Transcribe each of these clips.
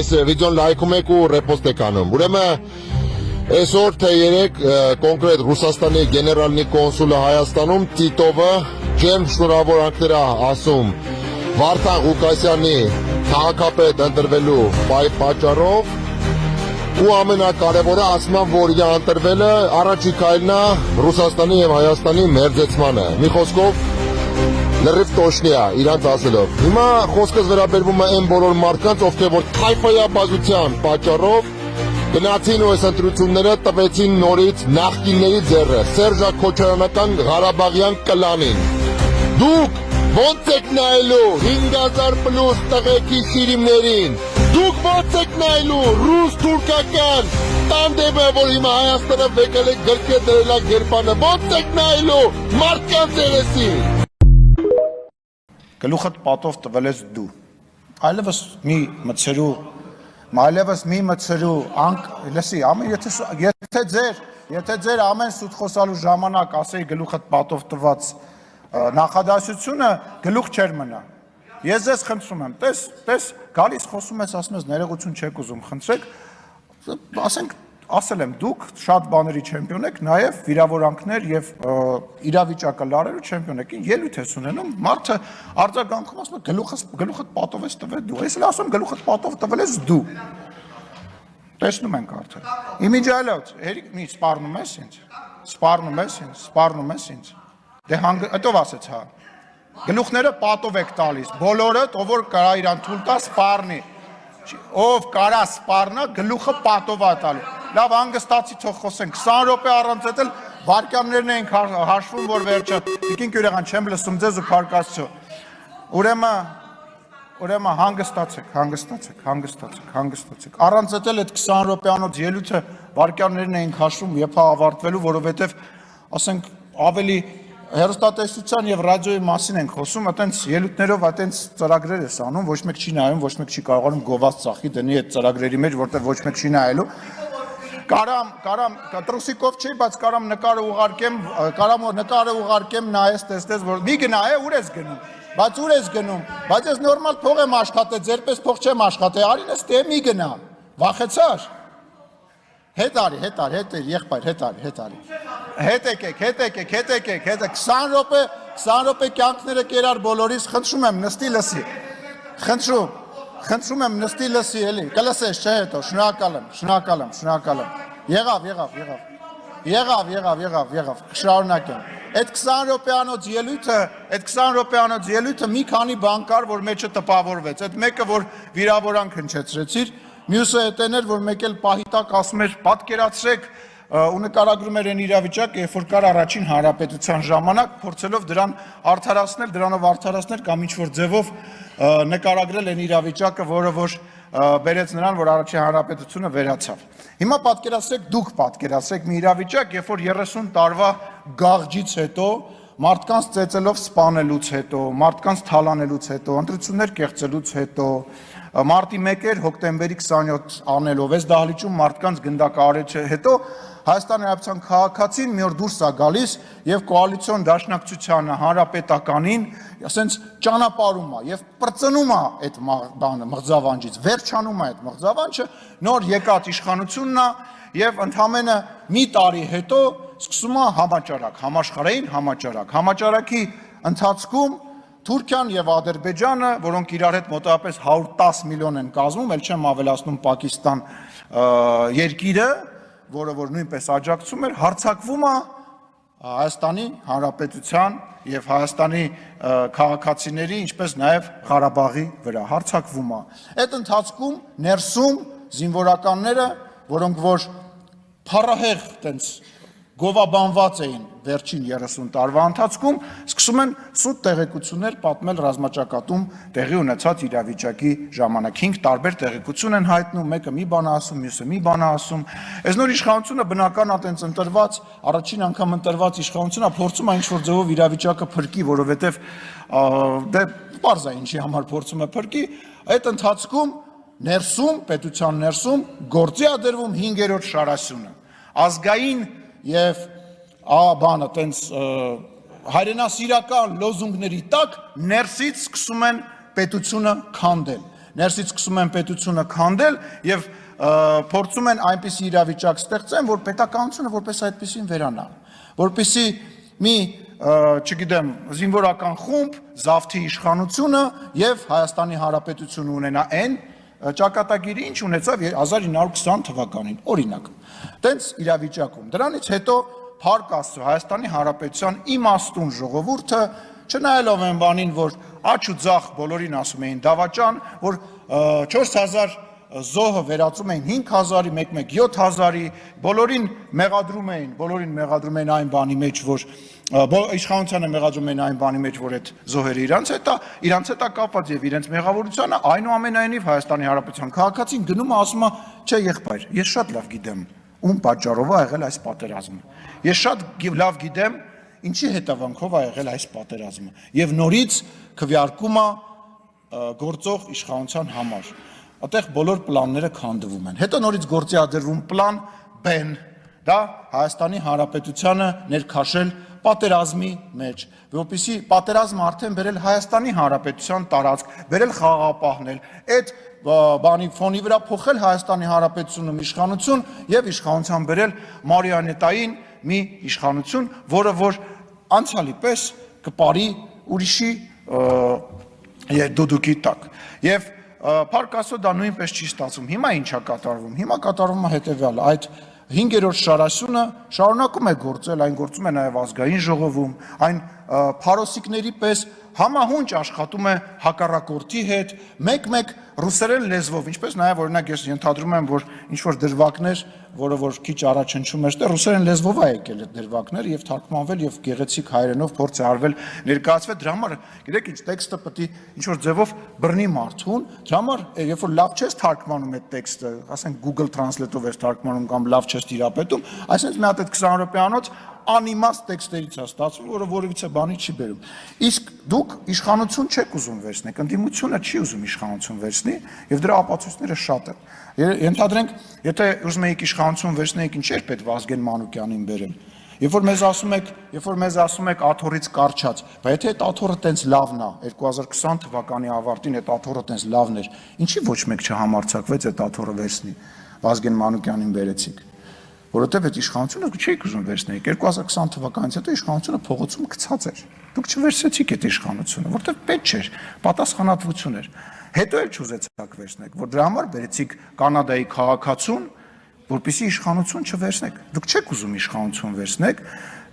այս վիդեոն լայքում եք ու ռեպոստ եք անում։ Ուրեմն այսօր թե երեք կոնկրետ Ռուսաստանի գեներալնի կոնսուլը Հայաստանում Տիտովը ջերմ շնորհավորանքներ ասում Վարդան Ղուկասյանի քաղաքապետ ընտրվելու պատճառով ու ամենակարևորը ասում եմ, որ իր ընտրվելը առաջին քայլն է Ռուսաստանի եւ Հայաստանի մերձեցմանը։ Մի խոսքով լրիվ տոշնի է իրանց ասելով։ Հիմա խոսքս վերաբերվում է այն բոլոր մարդկանց, ովքեր որ քայֆայաբազության պատճառով գնացին ու այս ընտրությունները տվեցին նորից նախկինների ձեռը, Սերժա Քոչարյանական Ղարաբաղյան կլանին։ Դուք ո՞նց եք նայելու 5000 պլյուս տղեկի շիրիմներին։ Դուք ո՞նց եք նայելու ռուս-թուրքական տանդեմը, որ հիմա Հայաստանը եկել է գրկե դրելա գերբանը, ո՞նց եք նայելու մարդկանց երեսին։ Գլուխդ պատով տվել ես դու։ Այլևս մի մցրու, լսի, եթե ձեր ամեն սուտ խոսալու ժամանակ ասեի գլուխդ պատով տված նախադասությունը գլուխ չեր մնա։ Ես ձեզ խնդրում եմ, տես, գալիս խոսում ես, ասում ես ներողություն չեք ուզում, խնդրեք, ասենք, ասել եմ, դուք շատ բաների չեմպիոն եք, նաև վիրավորանքներ եւ իրավիճակը լարելու չեմպիոն եք, ելույթ ես ունենում, մարդը արձագանքում ասում է գլուխդ պատով ես տվել դու, ես էլ ասում գլուխդ պատով տվել ես դու։ Տեսնում ենք արդեն։ Իմիջայլոց, մի սպառնում ես ինձ։ Դե հետո ասեց հա։ Գլուխները պատով եք տալիս, բոլորդ, ով որ կարա իրան թույլ տա սպառնի։ Ով կարա սպառնա, գլուխը պատով է տալու։ Լավ, հանգստացի թող խոսենք, 20 րոպե առանց էլ վարկյաններն ենք հաշվում, որ վերջը, տիկին Կյուրեղան, չեմ լսում ձեզ ու փարկացու։ Ուրեմն հանգստացեք։ Առանց էլ այդ 20 րոպեանոց ելույթը վարկյաններն ենք հաշվում, երբ ավարտվելու, որովհետև, ասենք, ավելի հեռուստատեսության եւ ռադիոյի մասին ենք խոսում, այտենց ելույթներով այտենց ծրագրեր ես անում, ոչ մեկ չի նայում, ոչ մեկ չի կարողանում գովաց ծախի դնի այդ ծրագրերի մեջ, որտեղ ոչ մեկ չի նայելու։ Կարամ տրուսիկով չի, բայց կարամ նկարը ուղարկեմ նայես, տեսնես, որ մի գնա է, ուր ես գնում, բայց ես նորմալ փող եմ աշխատել, ձերպես փող չեմ աշխատել, արին ես դե մի գնա, վախեցար։ Հետ արի, եղբայր, հետ եկեք, 20 րոպե կյանքները կերար բոլորիս, խնդրում եմ նստի լսի, խնդրում եմ նստի լսի, էլի, կլսես, չէ հետո, շնորհակալ եմ, եղավ, շարունակեմ, այդ 20 րոպեանոց ելույթը մի քանի բան կար, որ մեջը տպավորվեց, այդ մեկը, որ վիրավորանք հնչեցրեցիր, մյուսը էտեն էր, որ մեկ էլ պահիտակ ասում էր պատկերացրեք ու նկարագրում էր այն իրավիճակ, երբ որ կար առաջին հանրապետության ժամանակ, փորձելով դրանով արդարացնել կամ ինչ-որ ձևով նկարագրել այն իրավիճակը, որը որ բերեց նրան, որ առաջին հանրապետությունը վերացավ։ Հիմա դուք պատկերացրեք մի իրավիճակ, երբ որ 30 տարվա գաղջից հետո, մարդկանց ծեծելով սպանելուց հետո, մարդկանց թալանելուց հետո, ընտրություններ կեղծելուց հետո, մարտի 1 հոկտեմբերի 27 անելով այս դահլիճում մարդկանց գնդակահարեցի հետո Հայաստանի Հանրապետության քաղաքացին մի օր դուրս է գալիս եւ կոալիցիոն դաշնակցությանը հանրապետականին ասենց ճանապարհում է եւ պրծնում է այդ բանը մղձավանջից վերջանում է այդ մղձավանջը նոր եկած իշխանությունն է եւ ընդամենը մի տարի հետո սկսում է համաճարակ համաշխարհային համաճարակի ընթացքում Թուրքիան եւ Ադրբեջանը, որոնք իրար հետ մոտավորապես 110 միլիոն են կազմում, ել չեմ ավելացնում Պակիստան երկիրը, որը որ նույնպես աջակցում էր, հարձակվում է Հայաստանի Հանրապետության եւ Հայաստանի քաղաքացիների, ինչպես նաեւ Ղարաբաղի վրա հարձակվում է։ Այդ ընթացքում ներսում զինվորականները, որոնք որ փառահեղ տենց գովաբանված էին վերջին 30 տարվա ընթացքում, սկսում են սուտ տեղեկություններ պատմել ռազմաճակատում տեղի ունեցած իրավիճակի ժամանակ։ 5 տարբեր տեղեկություն են հայտնում, մեկը մի բան ասում, մյուսը մի բան ասում։ Այս նոր իշխանությունը բնական է տենց ընտրված, առաջին անգամ ընտրված իշխանությունը փորձում է ինչ-որ ձևով իրավիճակը փրկի, որովհետև դե պարզ է ինչի համար փորձում է փրկի, այդ ընթացքում ներսում, պետության ներսում գործի է դրվում 5-րդ շարասյունը։ Ազգային եւ բանը տենց հայրենասիրական լոզունգների տակ ներսից սկսում են պետությունը քանդել։ ներսից սկսում են պետությունը քանդել եւ փորձում են այնպիսի իրավիճակ ստեղծեն, որ պետականությունը որպես այդպեսին վերանա, որպեսզի մի չգիտեմ, զինվորական խումբ, զավթի իշխանությունը եւ Հայաստանի Հանրապետությունը ունենա այն ճակատագիրը, ինչ ունեցավ 1920 թվականին, օրինակ։ Տենց իրավիճակում։ Դրանից հետո Փառք Աստծո Հայաստանի Հանրապետության իմաստուն ժողովուրդը, չնայելով այն բանին, որ աչ ու ձախ բոլորին ասում էին դավաճան, որ 4000 զոհը վերածում էին 5000-ի, մեկ-մեկ 7000-ի, բոլորին մեղադրում էին այն բանի մեջ, որ իշխանությանը մեղադրում էին այն բանի մեջ, որ այդ զոհերը իրանց հետ է կապված եւ իրենց մեղավորությունը, այնուամենայնիվ Հայաստանի Հանրապետության քաղաքացին գնում է ասում է, չէ եղբայր, ես շատ լավ գիտեմ, ում պատճառով է եղել այս պատերազմը։ Ես շատ լավ գիտեմ, ինչի հետևանքով է եղել այս պատերազմը եւ նորից քվեարկում է գործող իշխանության համար։ Այդտեղ բոլոր պլանները քանդվում են։ Հետո նորից գործի ադրվում պլան B-ն, դա Հայաստանի Հանրապետությանը ներքաշել պատերազմի մեջ, որպեսզի պատերազմը արդեն բերել Հայաստանի Հանրապետության տարածք, բերել խաղաղապահներ, այդ բանի ֆոնի վրա փոխել Հայաստանի Հանրապետությունում իշխանություն եւ իշխանության բերել մարիոնետային մի իշխանություն, որը որ անցյալի պես կպարի ուրիշի դուդուկի տակ։ Եվ Փառք Աստծո դա նույնպես չի ստացվում։ Հիմա ինչա կատարվում։ Հիմա կատարվում է հետևյալը, այդ 5-րդ շարասյունը շարունակում է գործել, այն գործում է նաև ազգային ժողովում, այն փարոսիկների պես համահունչ աշխատում է հակառակորդի հետ, մեկ-մեկ ռուսերեն լեզվով, ինչպես նաև օրինակ ես ենթադրում եմ, որ ինչ-որ դրվագներ, որը որ քիչ առաջ հնչում էր, ռուսերեն լեզվով է եկել այդ դրվագները եւ թարգմանվել եւ գեղեցիկ հայերենով փորձ է արվել ներկայացվել, դրա համար գիտեք ինչ տեքստը պետք է ինչ-որ ձևով բռնի մարդուն, դրա համար երբ որ լավ չես թարգմանում այդ տեքստը, ասենք Google Translate-ով ես թարգմանում կամ լավ չես տիրապետում, այսինքն մի հատ այդ 20 րոպեանոց անիմաստ տեքստերից է ստացվում, որը որևիցե բանի չի բերում։ Իսկ դուք իշխանություն չեք ուզում վերցնեք, ընդդիմությունը չի ուզում իշխանություն վերցնի, եւ դրա ապացույցները շատ են։ Ենթադրենք, եթե ուզում եք իշխանություն վերցնեիք, ինչեր պետք Վազգեն Մանուկյանին բերել։ Երբ որ մեզ ասում եք աթոռից կարճած, բայց եթե այդ աթոռը տենց լավն է, 2020 թվականի ավարտին այդ աթոռը տենց լավն էր, ինչի ոչ մեկ չհամարձակվեց այդ աթոռը վերցնի, Վազգեն Մանուկյանին բերեցիք։ Որովհետև այդ իշխանությունը դուք չէիք ուզում վերցնեիք, 2020 թվականից հետո իշխանությունը փողոցում գցած էր։ Դուք չվերցրեցիք այդ իշխանությունը, որովհետև պետք չէր, պատասխանատվություն էր։ Հետո էլ չուզեցաք վերցնեք, որ դրա համար բերեցիք Կանադայի քաղաքացուն, որպեսզի իշխանություն չվերցնեք։ Դուք չեք ուզում իշխանություն վերցնեք,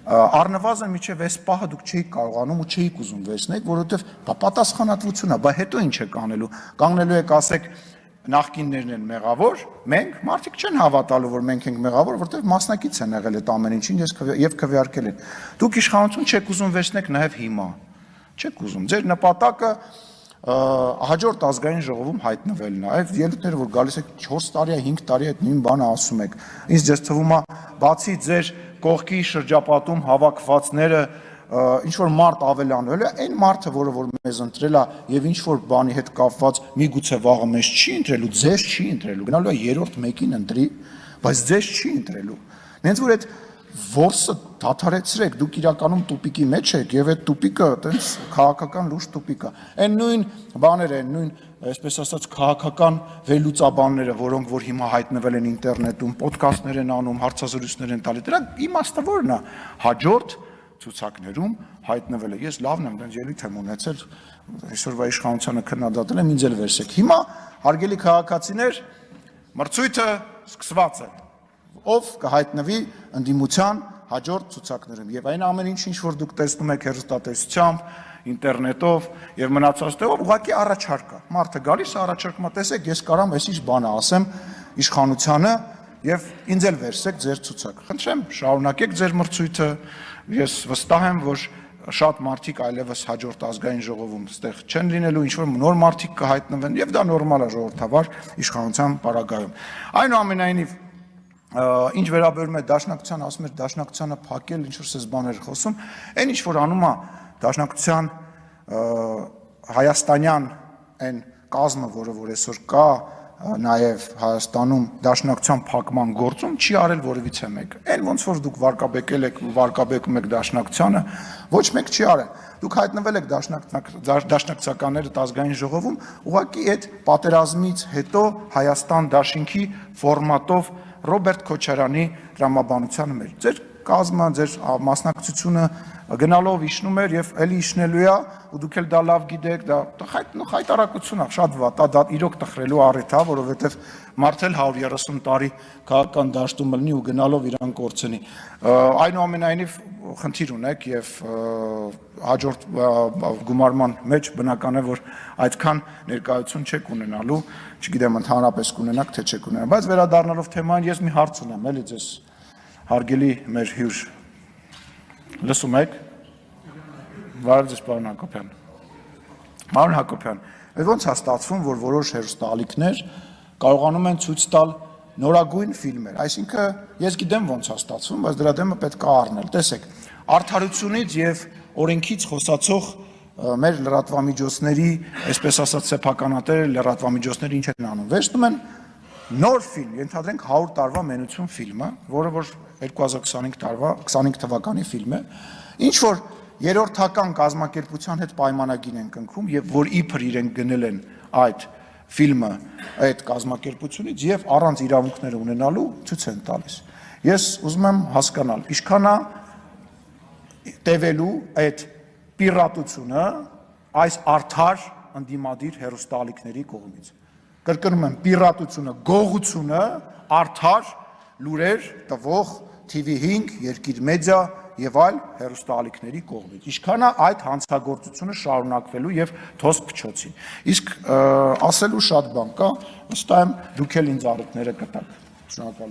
առնվազն միջև այս պահը դուք չէիք կարողանում ու չէիք ուզում վերցնեք, որովհետև դա պատասխանատվություն է, բայց հետո ինչ եք անելու։ Կանգնելու եք ասեք նախկիններն են մեղավոր, մենք մարդիկ չեն հավատալու, որ մենք ենք մեղավոր, որովհետև մասնակից են եղել այդ ամեն ինչին եւ քվեարկել են։ Դուք իշխանություն չեք ուզում վերցնեք նաեւ հիմա։ Չեք ուզում։ Ձեր նպատակը հաջորդ ազգային ժողովում հայտնվելն է։ Այդ ելույթները, որ գալիս եք 4 տարի, 5 տարի այդ նույն բանը ասում եք։ Ինձ ձեզ թվում է, բացի ձեր կողքի շրջապատում հավաքվածները ինչ որ մարդ ավելանել է, այն մարդը, որը որ մեզ ընտրել է եւ ինչ որ բանի հետ կապված միգուցե վաղը մեզ չի ընտրելու, ձեզ չի ընտրելու, գնալու է երրորդ մեկին ընտրի, բայց ձեզ չի ընտրելու։ Նենց որ այդ որսը դադարեցրեք, դուք իրականում տուպիկի մեջ եք եւ այդ տուպիկը այտենց քաղաքական լուրջ տուպիկ է։ Այն նույն բաները, այն նույն, այսպես ասած, քաղաքական վերլուծաբանները, որոնք որ հիմա հայտնվել են ինտերնետում, ոդքասթներ են անում, հարցազրույցներ են տալի, դրա իմաստը ո՞րն է։ Հաջորդ ցուցակներում հայտնվել է։ Ես լավն եմ, դեռ ելույթ եմ ունեցել, այսօրվա իշխանությանը քննադատել եմ, ինձ էլ վերսեք։ Հիմա հարգելի քաղաքացիներ, մրցույթը սկսված է։ Ով կհայտնվի ընդդիմության հաջորդ ցուցակներում եւ այն ամեն ինչ որ դուք տեսնում եք հեռուստատեսությամբ, ինտերնետով եւ մնացած տեղով ուղղակի առաջարկ է։ Մարդը գալիս է առաջարկում, տեսեք, ես կարամ այսինչ բանը ասեմ իշխանությանը եւ ինձ էլ վերսեք ձեր ցուցակ։ Խնդրեմ, շարունակեք ձեր մրցույթը։ Ես վստահ եմ, որ շատ մարդիկ այլևս հաջորդ ազգային ժողովում ստեղ չեն լինելու, ինչ որ նոր մարդիկ կհայտնվեն եւ դա նորմալ է ժողովրդավար իշխանության պարագայում։ Այնուամենայնիվ ինչ վերաբերում է դաշնակցության, ասում էր դաշնակցությանը փակել, ինչ որ սես բաներ խոսում, այն ինչ որ անում է դաշնակցության հայաստանյան այն կազմը, որը որ այսօր կա, նաև Հայաստանում դաշնակցության փակման գործում չի արել որևիցե մեկը։ Այն ոնց որ դուք վարկաբեկել եք ու վարկաբեկում եք դաշնակցությանը, ոչ մեկ չի արել։ Դուք հայտնվել եք դաշնակցականները ազգային ժողովում, ուղղակի այդ պատերազմից հետո Հայաստան դաշինքի ֆորմատով Ռոբերտ Քոչարյանի տրամաբանությանը մեր։ Ձեր կազմը, ձեր մասնակցությունը գնալով իջնում էր եւ էլի իջնելու է, ու դուք էլ դա լավ գիտեք, դա խայտարակություն է, շատ վատ է, դա իրոք տխրելու առիթ է, որովհետեւ մարդել 130 տարի քաղաքական դաշտում լինի ու գնալով իրան կորցնի։ Այնուամենայնիվ խնդիր ունեք եւ հաջորդ գումարման մեջ բնական է, որ այդքան ներկայություն չեք ունենալու, չգիտեմ ընդհանրապես կունենաք թե չեք ունենա, բայց վերադառնալով թեման, ես մի հարց ունեմ, էլի ձեզ հարգելի մեր հյուր, լսում եք, վարև ձեզ պարոն Հակոբյան, պարոն Հակոբյան, ոնց է ստացվում, որ որոշ հեռուստաալիքներ կարողանում են ցույց տալ նորագույն ֆիլմեր, այսինքն ես գիտեմ ոնց է ստացվում, բայց դրա դեմը պետք է առնել, տեսեք, արդարությունից եւ օրենքից խոսացող մեր լրատվամիջոցների, այսպես ասած սեփականատեր լրատվամիջոցները ինչ են անում, վերցնում են նոր ֆիլմ, ենթադրենք 100 տարվա մենություն ֆիլմը, որը որ 2025 թվականի ֆիլմ է, ինչ որ երրորդական կազմակերպության հետ պայմանագիր են կնքում եւ որ իբր իրենք գնել են այդ ֆիլմը այդ կազմակերպությունից եւ առանց իրավունքներ ունենալու ցույց են տալիս։ Ես ուզում եմ հասկանալ, ինչքան է տևելու այդ պիրատությունը այս արդար ընդդիմադիր հեռուստաալիքների կողմից։ Կրկնում եմ, պիրատությունը, գողությունը, արդար լուրեր տվող TV5, Երկիր մեդիա եւ այլ հեռուստաալիքների կողմից։ Ինչքան է այդ հանցագործությունը շարունակվելու եւ թոս փչոցին։ Իսկ ասելու շատ բան կա, վստահ եմ դուք էլ ինձ առիթները կտաք։ Շնորհակալ